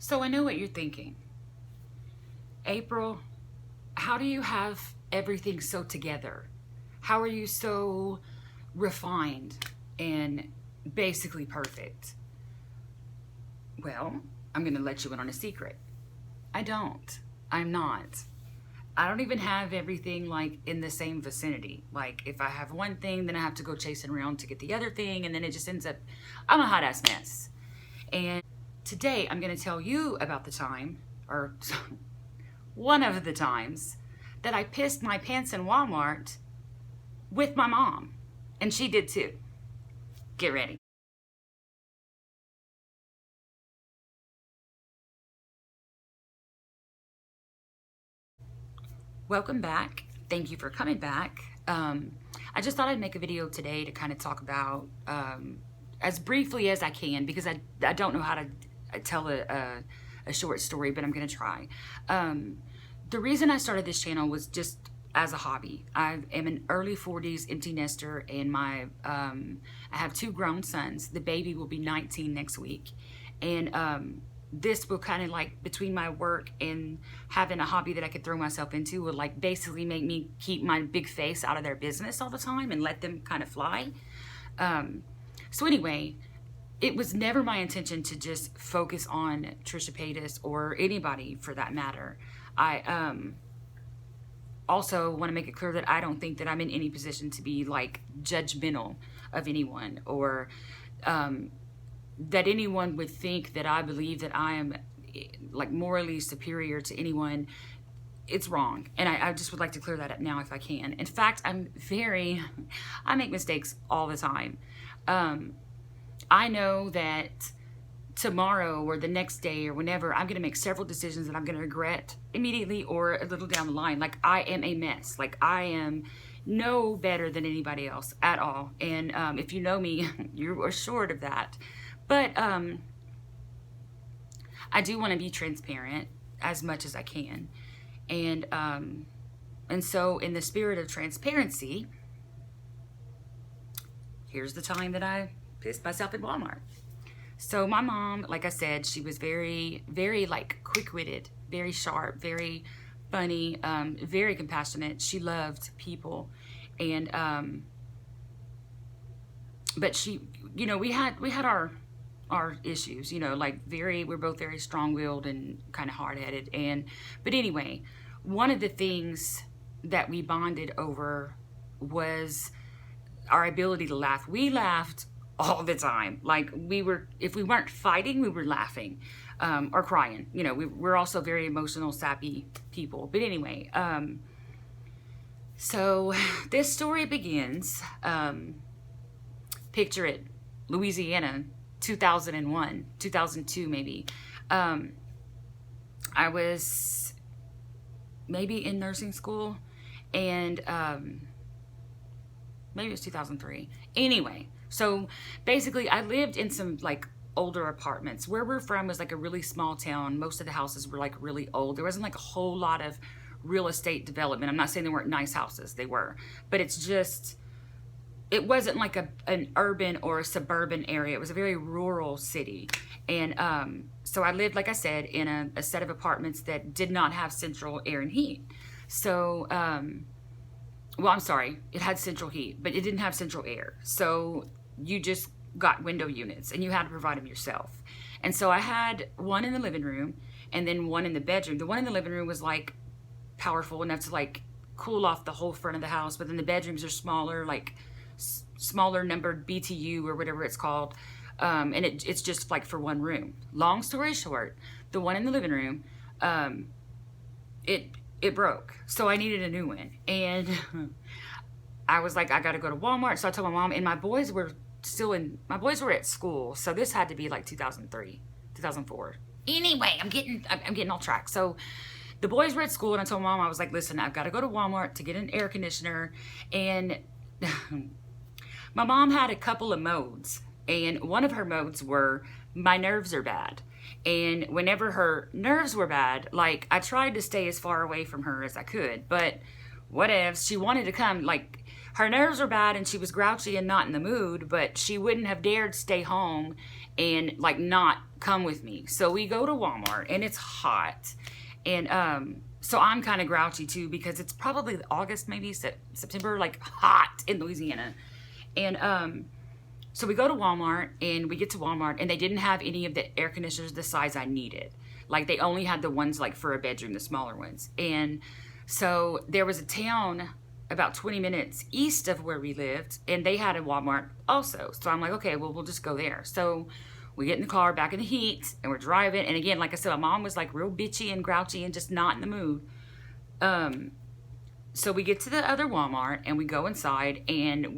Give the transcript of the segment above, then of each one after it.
So I know what you're thinking. April, how do you have everything so together? How are you so refined and basically perfect? Well, I'm going to let you in on a secret. I don't. I'm not. I don't even have everything like in the same vicinity. Like if I have one thing, then I have to go chasing around to get the other thing, and then it just ends up, I'm a hot ass mess. And today I'm going to tell you about the time, or one of the times, that I pissed my pants in Walmart with my mom. And she did too. Get ready. Welcome back. Thank you for coming back. I just thought I'd make a video today to kind of talk about, as briefly as I can, because I don't know how to tell a short story, but I'm going to try. The reason I started this channel was just as a hobby. I am an early 40s empty nester, and I have two grown sons. The baby will be 19 next week. And this will kind of like, between my work and having a hobby that I could throw myself into, would like basically make me keep my big face out of their business all the time and let them kind of fly. So anyway, it was never my intention to just focus on Trisha Paytas or anybody for that matter. I also want to make it clear that I don't think that I'm in any position to be like judgmental of anyone, or that anyone would think that I believe that I am like morally superior to anyone. It's wrong. And I just would like to clear that up now if I can. In fact, I make mistakes all the time. I know that tomorrow or the next day or whenever, I'm going to make several decisions that I'm going to regret immediately or a little down the line. Like, I am a mess. Like, I am no better than anybody else at all. And if you know me, you're assured of that. But I do want to be transparent as much as I can. And so in the spirit of transparency, here's the time that I pissed myself at Walmart. So my mom, like I said, she was very, very like quick-witted, very sharp, very funny, very compassionate. She loved people. And but she, you know, we had our issues, you know, like we're both very strong-willed and kind of hard-headed. But anyway, one of the things that we bonded over was our ability to laugh. We laughed all the time. Like, if we weren't fighting, we were laughing, or crying. You know, we're also very emotional, sappy people. But anyway, so this story begins, picture it, Louisiana, 2001, 2002 maybe. I was maybe in nursing school, and maybe it was 2003. Anyway, so basically I lived in some like older apartments. Where we're from was like a really small town. Most of the houses were like really old. There wasn't like a whole lot of real estate development. I'm not saying they weren't nice houses, they were, but it's just, it wasn't like an urban or a suburban area. It was a very rural city. And so I lived, like I said, in a set of apartments that did not have central air and heat. So, well, I'm sorry, it had central heat, but it didn't have central air. So you just got window units and you had to provide them yourself. And so I had one in the living room and then one in the bedroom. The one in the living room was like powerful enough to like cool off the whole front of the house, but then the bedrooms are smaller, like smaller numbered BTU or whatever it's called. And it's just like for one room. Long story short, the one in the living room, it broke. So I needed a new one. And I was like, I got to go to Walmart. So I told my mom, and my boys were at school. So this had to be like 2003, 2004. Anyway, I'm getting off track. So the boys were at school, and I told mom, I was like, listen, I've got to go to Walmart to get an air conditioner. And my mom had a couple of modes, and one of her modes were, my nerves are bad. And whenever her nerves were bad, like, I tried to stay as far away from her as I could, but whatevs. She wanted to come, like, her nerves were bad and she was grouchy and not in the mood, but she wouldn't have dared stay home and like not come with me. So we go to Walmart, and it's hot. And so I'm kind of grouchy too, because it's probably August, maybe September, like hot in Louisiana. And so we go to Walmart, and we get to Walmart, and they didn't have any of the air conditioners the size I needed. Like, they only had the ones like for a bedroom, the smaller ones. And so there was a town about 20 minutes east of where we lived, and they had a Walmart also. So I'm like, okay, well, we'll just go there. So we get in the car, back in the heat, and we're driving. And again, like I said, my mom was like real bitchy and grouchy and just not in the mood. So we get to the other Walmart, and we go inside, and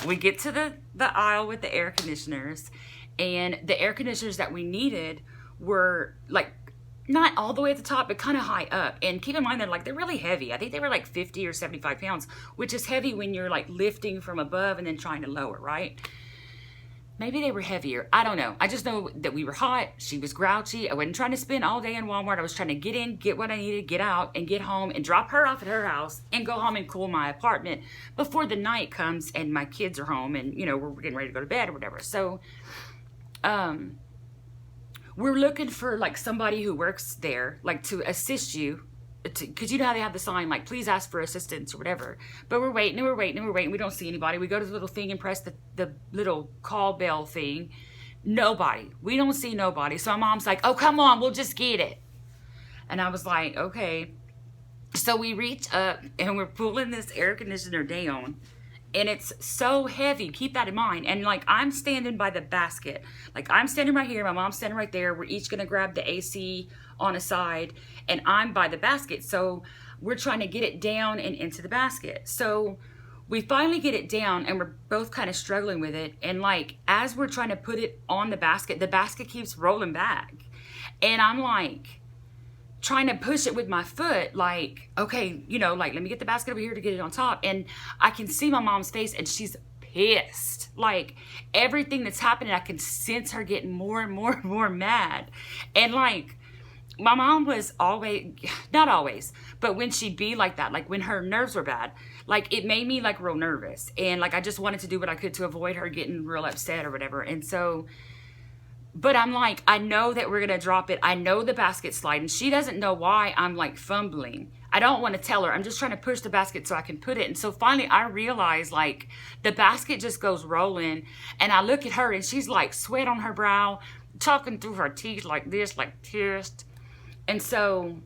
we get to the aisle with the air conditioners, and the air conditioners that we needed were like not all the way at the top, but kind of high up. And keep in mind, they're really heavy. I think they were like 50 or 75 pounds, which is heavy when you're like lifting from above and then trying to lower, right? Maybe they were heavier. I don't know. I just know that we were hot. She was grouchy. I wasn't trying to spend all day in Walmart. I was trying to get in, get what I needed, get out, and get home and drop her off at her house and go home and cool my apartment before the night comes and my kids are home and, you know, we're getting ready to go to bed or whatever. So, we're looking for like somebody who works there, like to assist you. Because you know how they have the sign, like, please ask for assistance or whatever. But we're waiting and we're waiting and we're waiting. We don't see anybody. We go to the little thing and press the little call bell thing. Nobody. We don't see nobody. So my mom's like, oh, come on, we'll just get it. And I was like, okay. So we reach up and we're pulling this air conditioner down. And it's so heavy. Keep that in mind. And like, I'm standing by the basket. Like, I'm standing right here. My mom's standing right there. We're each going to grab the AC on a side. And I'm by the basket. So we're trying to get it down and into the basket. So we finally get it down, and we're both kind of struggling with it. And like, as we're trying to put it on the basket keeps rolling back. And I'm like, trying to push it with my foot, like, okay, you know, like, let me get the basket over here to get it on top. And I can see my mom's face, and she's pissed. Like, everything that's happening, I can sense her getting more and more and more mad. And like, my mom was always, not always, but when she'd be like that, like when her nerves were bad, like it made me like real nervous. And like, I just wanted to do what I could to avoid her getting real upset or whatever. And so, but I'm like, I know that we're going to drop it. I know the basket's sliding. She doesn't know why I'm like fumbling. I don't want to tell her. I'm just trying to push the basket so I can put it. And so finally I realize like the basket just goes rolling, and I look at her and she's like sweat on her brow, talking through her teeth like this, like pissed. And so,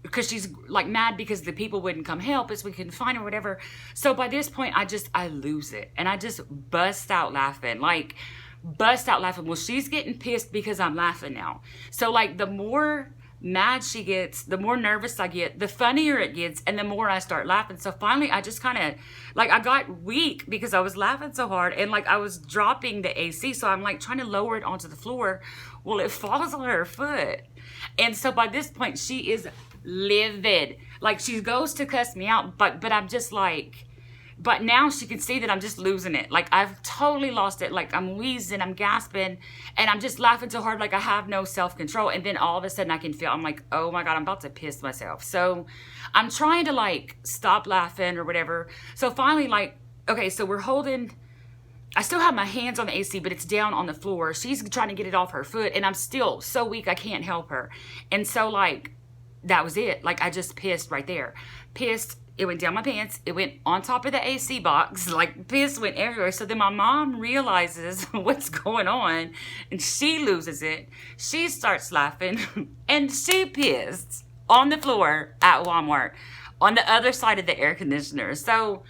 because she's like mad because the people wouldn't come help us, we couldn't find her, whatever. So by this point, I lose it. And I just bust out laughing, like bust out laughing. Well, she's getting pissed because I'm laughing now. So like, the more mad she gets, the more nervous I get, the funnier it gets, and the more I start laughing. So finally, I just kind of, like, I got weak because I was laughing so hard, and like I was dropping the AC. So I'm like trying to lower it onto the floor. Well, it falls on her foot. And so by this point, she is livid. Like, she goes to cuss me out, but I'm just like, but now she can see that I'm just losing it. Like, I've totally lost it. Like, I'm wheezing, I'm gasping, and I'm just laughing so hard, like I have no self-control. And then all of a sudden I can feel, I'm like, oh my God, I'm about to piss myself. So I'm trying to like stop laughing or whatever. So finally, like, okay, so we're holding, I still have my hands on the AC, but it's down on the floor. She's trying to get it off her foot, and I'm still so weak I can't help her. And so like, that was it. Like, I just pissed right there. Pissed, it went down my pants, it went on top of the AC box, like piss went everywhere. So then my mom realizes what's going on, and she loses it. She starts laughing, and she pissed on the floor at Walmart on the other side of the air conditioner. So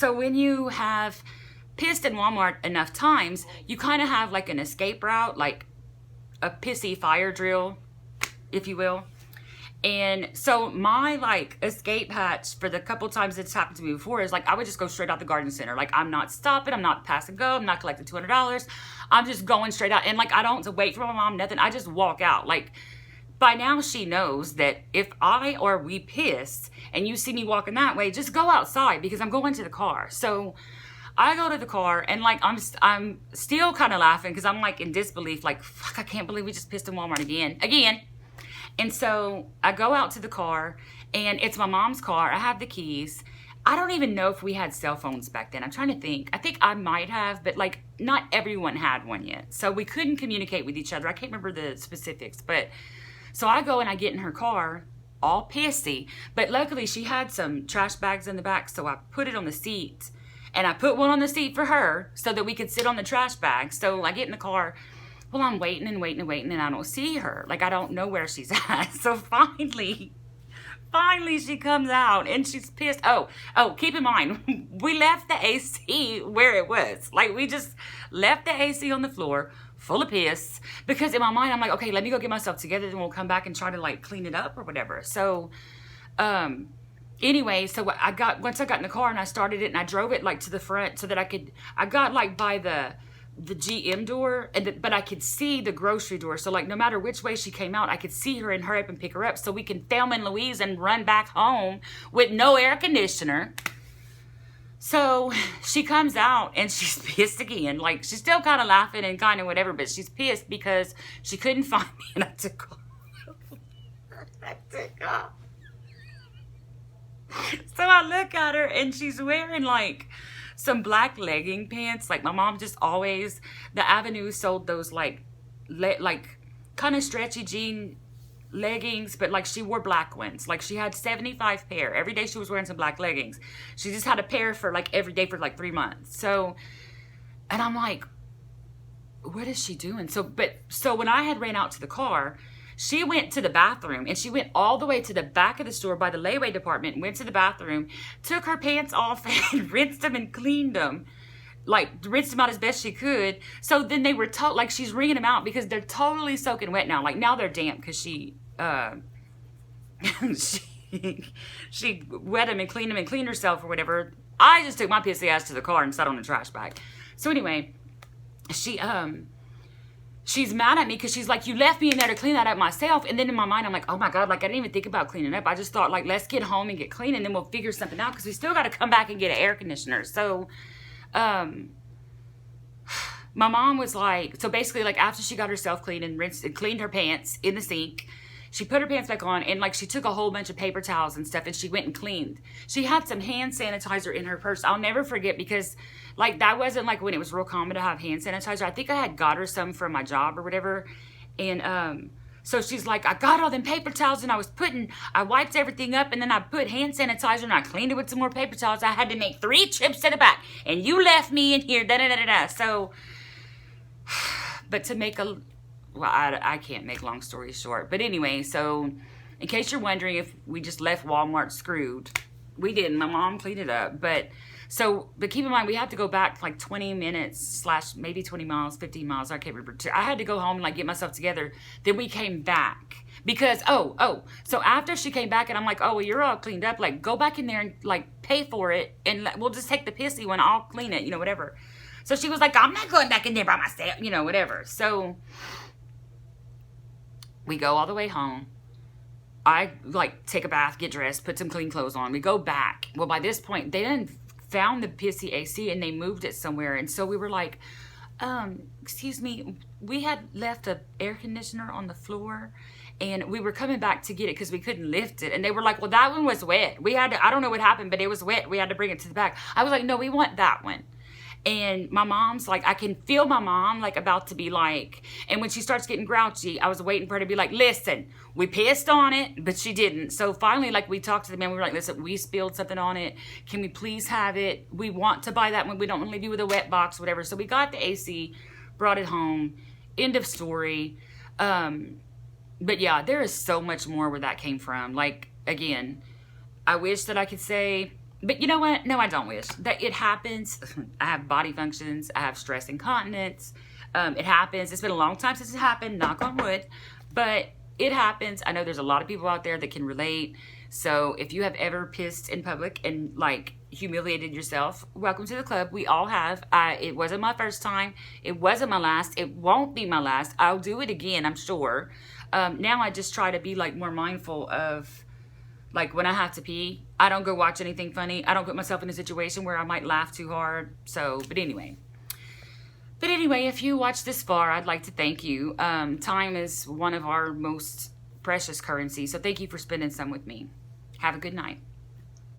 when you have pissed in Walmart enough times, you kind of have like an escape route, like a pissy fire drill, if you will. And so my like escape hatch for the couple times it's happened to me before is like, I would just go straight out the garden center. Like, I'm not stopping, I'm not pass and go, I'm not collecting $200. I'm just going straight out. And like, I don't wait for my mom, nothing. I just walk out. Like, by now she knows that if I or we piss and you see me walking that way, just go outside because I'm going to the car. So I go to the car, and like, I'm still kind of laughing because I'm like in disbelief, like, fuck, I can't believe we just pissed in Walmart again. And so I go out to the car, and it's my mom's car. I have the keys. I don't even know if we had cell phones back then. I'm trying to think. I think I might have, but like not everyone had one yet. So we couldn't communicate with each other. I can't remember the specifics, but so I go and I get in her car all pissy, but luckily she had some trash bags in the back. So I put it on the seat and I put one on the seat for her so that we could sit on the trash bag. So I get in the car. Well, I'm waiting and waiting and waiting and I don't see her. Like I don't know where she's at. So finally she comes out and she's pissed. Oh, keep in mind, we left the AC where it was. Like we just left the AC on the floor full of piss because in my mind, I'm like, okay, let me go get myself together and we'll come back and try to like clean it up or whatever. So, anyway, so once I got in the car and I started it and I drove it like to the front so that I got like by the GM door, but I could see the grocery door. So like no matter which way she came out, I could see her and hurry up and pick her up so we can Thelma and Louise and run back home with no air conditioner. So she comes out and she's pissed again. Like she's still kind of laughing and kind of whatever, but she's pissed because she couldn't find me and I took off. So I look at her and she's wearing like some black legging pants. Like my mom just always, the Avenue sold those like kind of stretchy jean leggings, but like she wore black ones. Like she had 75 pair. Every day she was wearing some black leggings. She just had a pair for like every day for like 3 months. So, and I'm like, what is she doing? So when I had ran out to the car, she went to the bathroom and she went all the way to the back of the store by the layaway department, went to the bathroom, took her pants off and rinsed them and cleaned them. Like rinsed them out as best she could. So then they were like she's wringing them out because they're totally soaking wet now. Like now they're damp because she wet them and cleaned herself or whatever. I just took my pissy ass to the car and sat on the trash bag. So anyway, she's mad at me because she's like, you left me in there to clean that up myself. And then in my mind, I'm like, oh my God, like I didn't even think about cleaning up. I just thought like, let's get home and get clean and then we'll figure something out because we still got to come back and get an air conditioner. So, my mom was like, so basically like after she got herself clean and rinsed and cleaned her pants in the sink, she put her pants back on and like she took a whole bunch of paper towels and stuff and she went and cleaned. She had some hand sanitizer in her purse. I'll never forget because like that wasn't like when it was real common to have hand sanitizer. I think I had got her some from my job or whatever. And so she's like, I got all them paper towels and I wiped everything up and then I put hand sanitizer and I cleaned it with some more paper towels. I had to make 3 trips to the back and you left me in here, da-da-da-da-da. So, but to make well, I can't make long stories short. But anyway, so in case you're wondering if we just left Walmart screwed, we didn't. My mom cleaned it up. But keep in mind, we had to go back like 20 minutes / maybe 20 miles, 15 miles. I can't remember. I had to go home and like get myself together. Then we came back because, so after she came back and I'm like, oh, well, you're all cleaned up. Like go back in there and like pay for it. And we'll just take the pissy one. I'll clean it, whatever. So she was like, I'm not going back in there by myself, whatever. So we go all the way home. I like take a bath, get dressed, put some clean clothes on. We go back. Well, by this point, they done found the pissy AC and they moved it somewhere. And so we were like, excuse me, we had left an air conditioner on the floor and we were coming back to get it because we couldn't lift it. And they were like, well, that one was wet. I don't know what happened, but it was wet. We had to bring it to the back. I was like, no, we want that one. And my mom's like, I can feel my mom like about to be like, and when she starts getting grouchy, I was waiting for her to be like, listen, we pissed on it, but she didn't. So finally, like we talked to the man, we were like, listen, we spilled something on it. Can we please have it? We want to buy that one. We don't want to leave you with a wet box, whatever. So we got the AC, brought it home, end of story. But yeah, there is so much more where that came from. Like, again, I wish that I could say, but you know what? No, I don't wish. That it happens. I have body functions. I have stress incontinence. It happens. It's been a long time since it happened, knock on wood. But it happens. I know there's a lot of people out there that can relate. So if you have ever pissed in public and like humiliated yourself, welcome to the club. We all have. It wasn't my first time. It wasn't my last. It won't be my last. I'll do it again, I'm sure. Now I just try to be like more mindful of like when I have to pee, I don't go watch anything funny. I don't put myself in a situation where I might laugh too hard. So, but anyway, if you watch this far, I'd like to thank you. Time is one of our most precious currencies. So thank you for spending some with me. Have a good night.